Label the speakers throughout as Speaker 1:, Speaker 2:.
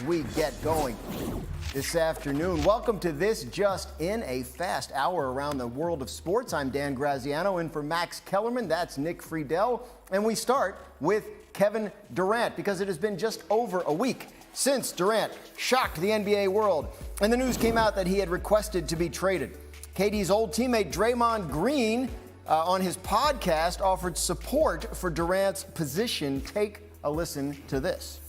Speaker 1: as we get going this afternoon. Welcome to This Just In, a fast hour around the world of sports. I'm Dan Graziano, in for Max Kellerman. That's Nick Friedel. And we start with Kevin Durant, because it has been just over a week since Durant shocked the NBA world, and the news came out that he had requested to be traded. KD's old teammate Draymond Green on his podcast offered support for Durant's position. Take a listen to this.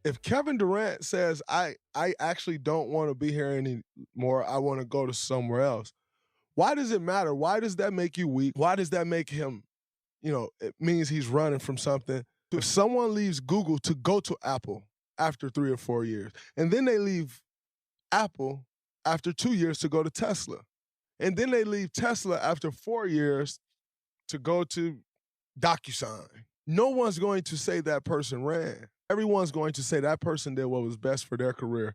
Speaker 2: If Kevin Durant says, I actually don't want to be here anymore, I want to go to somewhere else, why does it matter? Why does that make you weak? Why does that make him, it means he's running from something? If someone leaves Google to go to Apple after 3 or 4 years, and then they leave Apple after 2 years to go to Tesla, and then they leave Tesla after 4 years to go to DocuSign, no one's going to say that person ran. Everyone's going to say that person did what was best for their career.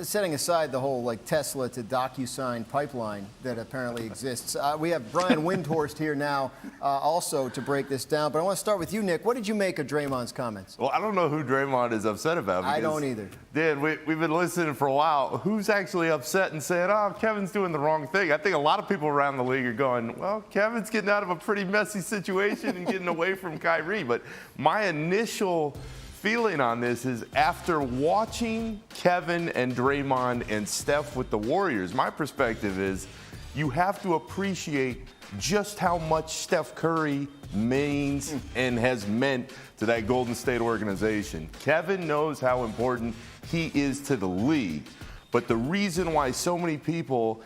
Speaker 1: Setting aside the whole Tesla to DocuSign pipeline that apparently exists, we have Brian Windhorst here now also to break this down. But I want to start with you, Nick. What did you make of Draymond's comments?
Speaker 3: Well, I don't know who Draymond is upset about.
Speaker 1: I don't either.
Speaker 3: Dan, we've been listening for a while. Who's actually upset and saying, oh, Kevin's doing the wrong thing? I think a lot of people around the league are going, well, Kevin's getting out of a pretty messy situation and getting away from Kyrie. But my initial feeling on this is, after watching Kevin and Draymond and Steph with the Warriors, my perspective is you have to appreciate just how much Steph Curry means and has meant to that Golden State organization. Kevin knows how important he is to the league, but the reason why so many people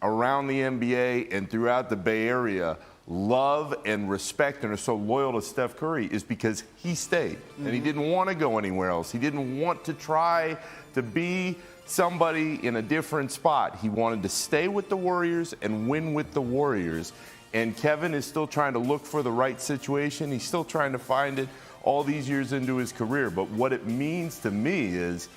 Speaker 3: around the NBA and throughout the Bay Area love and respect and are so loyal to Steph Curry is because he stayed. And he didn't want to go anywhere else. He didn't want to try to be somebody in a different spot. He wanted to stay with the Warriors and win with the Warriors. And Kevin is still trying to look for the right situation. He's still trying to find it all these years into his career. But what it means to me is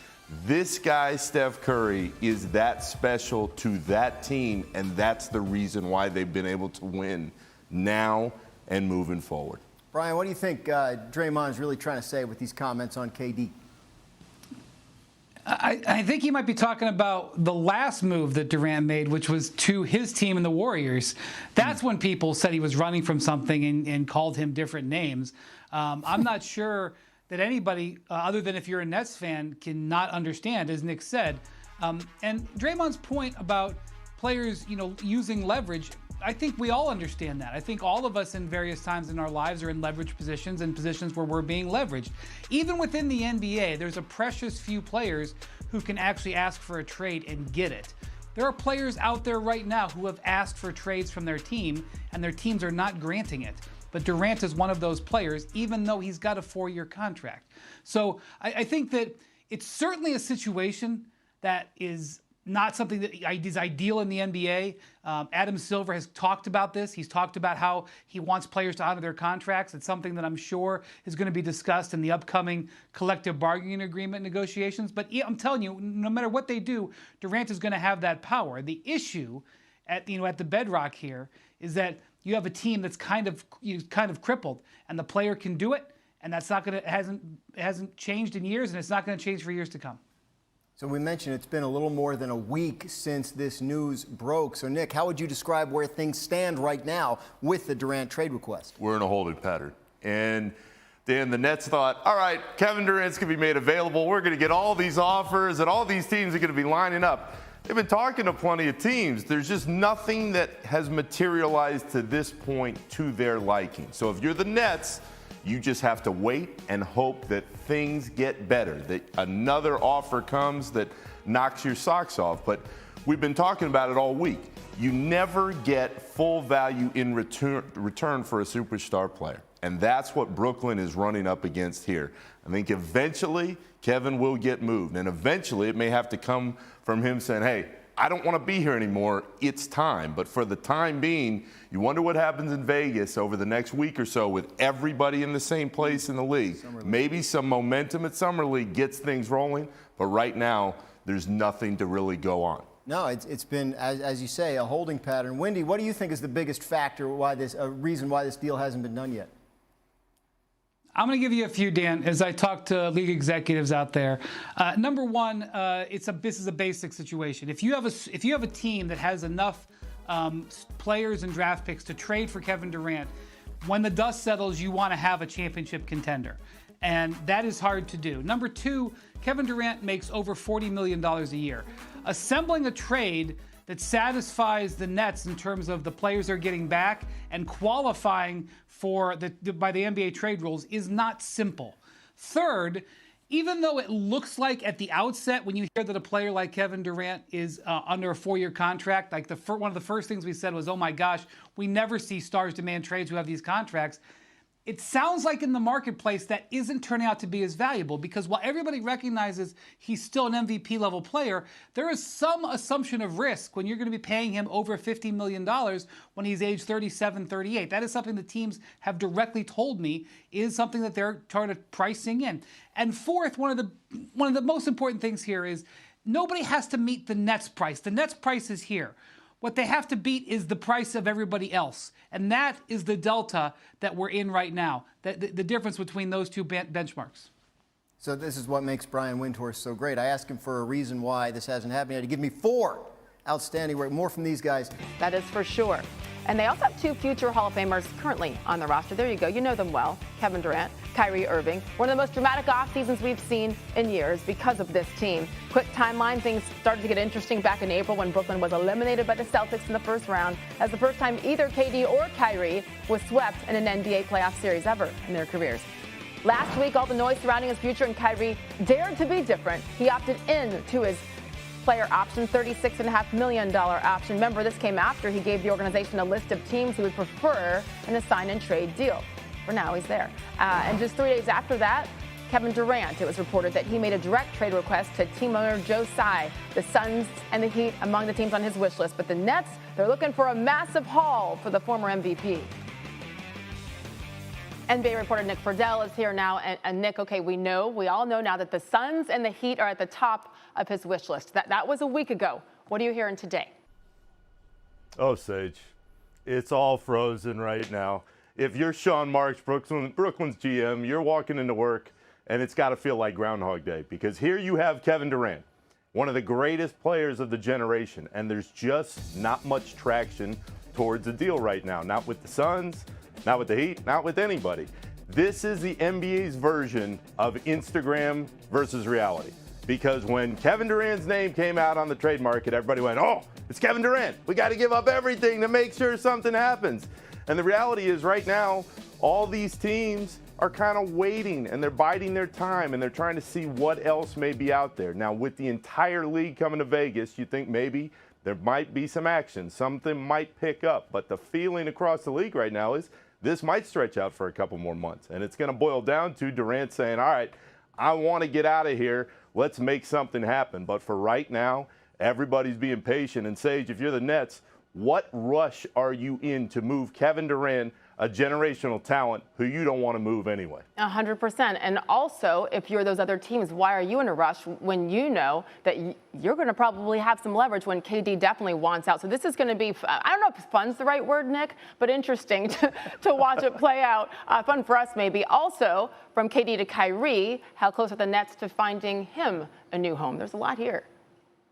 Speaker 3: this guy, Steph Curry, is that special to that team, and that's the reason why they've been able to win now and moving forward.
Speaker 1: Brian, what do you think Draymond is really trying to say with these comments on KD?
Speaker 4: I think he might be talking about the last move that Durant made, which was to his team and the Warriors. That's when people said he was running from something and called him different names. I'm not sure that anybody, other than if you're a Nets fan, cannot understand, as Nick said. And Draymond's point about players, using leverage, I think we all understand that. I think all of us in various times in our lives are in leverage positions and positions where we're being leveraged. Even within the NBA, there's a precious few players who can actually ask for a trade and get it. There are players out there right now who have asked for trades from their team, and their teams are not granting it. But Durant is one of those players, even though he's got a 4-year contract. So I think that it's certainly a situation that is not something that is ideal in the NBA. Adam Silver has talked about this. He's talked about how he wants players to honor their contracts. It's something that I'm sure is going to be discussed in the upcoming collective bargaining agreement negotiations. But I'm telling you, no matter what they do, Durant is going to have that power. The issue at the bedrock here is that you have a team that's kind of crippled, and the player can do it, and that's not going to hasn't changed in years, and it's not going to change for years to come.
Speaker 1: So we mentioned it's been a little more than a week since this news broke. So, Nick, how would you describe where things stand right now with the Durant trade request?
Speaker 3: We're in a holding pattern. And then the Nets thought, all right, Kevin Durant's going to be made available. We're going to get all these offers, and all these teams are going to be lining up. They've been talking to plenty of teams. There's just nothing that has materialized to this point to their liking. So if you're the Nets, you just have to wait and hope that things get better, that another offer comes that knocks your socks off. But we've been talking about it all week. You never get full value in return for a superstar player. And that's what Brooklyn is running up against here. I think eventually Kevin will get moved. And eventually it may have to come from him saying, hey, I don't want to be here anymore. It's time. But for the time being, you wonder what happens in Vegas over the next week or so with everybody in the same place in the league. Maybe some momentum at Summer League gets things rolling. But right now, there's nothing to really go on.
Speaker 1: No, it's been, as you say, a holding pattern. Wendy, what do you think is the biggest factor, reason why this deal hasn't been done yet?
Speaker 4: I'm going to give you a few, Dan, as I talk to league executives out there. Number one, this is a basic situation. If you have a team that has enough players and draft picks to trade for Kevin Durant, when the dust settles, you want to have a championship contender. And that is hard to do. Number two, Kevin Durant makes over $40 million a year. Assembling a trade that satisfies the Nets in terms of the players they're getting back and qualifying for by the NBA trade rules is not simple. Third, even though it looks like at the outset, when you hear that a player like Kevin Durant is under a 4-year contract, like one of the first things we said was, oh my gosh, we never see stars demand trades who have these contracts. It sounds like in the marketplace that isn't turning out to be as valuable, because while everybody recognizes he's still an MVP level player, there is some assumption of risk when you're going to be paying him over $50 million when he's age 37, 38. That is something the teams have directly told me is something that they're trying to pricing in. And fourth, one of the most important things here is nobody has to meet the Nets price. The Nets price is here. What they have to beat is the price of everybody else. And that is the delta that we're in right now, the difference between those two benchmarks.
Speaker 1: So this is what makes Brian Windhorst so great. I asked him for a reason why this hasn't happened yet. He gave me 4 outstanding work. More from these guys.
Speaker 5: That is for sure. And they also have 2 future Hall of Famers currently on the roster. There you go. You know them well. Kevin Durant, Kyrie Irving. One of the most dramatic off seasons we've seen in years because of this team. Quick timeline, things started to get interesting back in April when Brooklyn was eliminated by the Celtics in the first round. As the first time either KD or Kyrie was swept in an NBA playoff series ever in their careers. Last week, all the noise surrounding his future, and Kyrie dared to be different. He opted in to his player option, $36.5 million option. Remember, this came after he gave the organization a list of teams he would prefer in a sign-and-trade deal. For now, he's there. And just 3 days after that, Kevin Durant, it was reported that he made a direct trade request to team owner Joe Tsai. The Suns and the Heat among the teams on his wish list. But the Nets, they're looking for a massive haul for the former MVP. NBA reporter Nick Friedel is here now. And Nick, okay, we all know now that the Suns and the Heat are at the top of his wish list. That was a week ago. What are you hearing today?
Speaker 3: Oh, Sage, it's all frozen right now. If you're Sean Marks, Brooklyn's GM, you're walking into work and it's got to feel like Groundhog Day, because here you have Kevin Durant, one of the greatest players of the generation, and there's just not much traction towards a deal right now. Not with the Suns, not with the Heat, not with anybody. This is the NBA's version of Instagram versus reality. Because when Kevin Durant's name came out on the trade market, everybody went, oh, it's Kevin Durant. We got to give up everything to make sure something happens. And the reality is right now, all these teams are kind of waiting, and they're biding their time, and they're trying to see what else may be out there. Now, with the entire league coming to Vegas, you think maybe there might be some action. Something might pick up. But the feeling across the league right now is this might stretch out for a couple more months. And it's going to boil down to Durant saying, all right, I want to get out of here. Let's make something happen. But for right now, everybody's being patient. And Sage, if you're the Nets, what rush are you in to move Kevin Durant, a generational talent who you don't want to move anyway?
Speaker 5: 100%. And also, if you're those other teams, why are you in a rush when you know that you're going to probably have some leverage when KD definitely wants out? So this is going to be, I don't know if fun's the right word, Nick, but interesting to watch it play out. Fun for us, maybe. Also, from KD to Kyrie, how close are the Nets to finding him a new home? There's a lot here.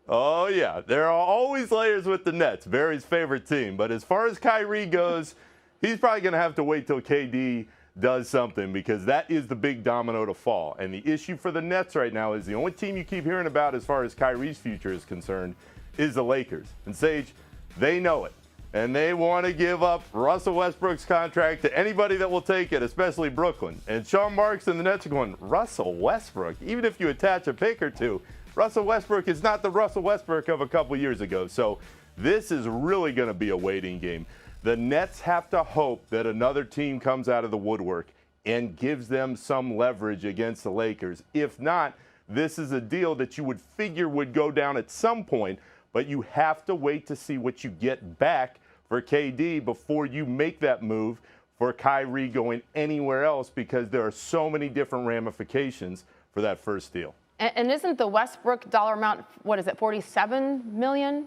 Speaker 3: Oh, yeah. There are always layers with the Nets, Barry's favorite team. But as far as Kyrie goes, he's probably going to have to wait till KD does something, because that is the big domino to fall. And the issue for the Nets right now is the only team you keep hearing about as far as Kyrie's future is concerned is the Lakers. And Sage, they know it. And they want to give up Russell Westbrook's contract to anybody that will take it, especially Brooklyn. And Sean Marks and the Nets are going, Russell Westbrook? Even if you attach a pick or two, Russell Westbrook is not the Russell Westbrook of a couple years ago. So this is really going to be a waiting game. The Nets have to hope that another team comes out of the woodwork and gives them some leverage against the Lakers. If not, this is a deal that you would figure would go down at some point, but you have to wait to see what you get back for KD before you make that move for Kyrie going anywhere else, because there are so many different ramifications for that first deal.
Speaker 5: And isn't the Westbrook dollar amount, what is it, $47 million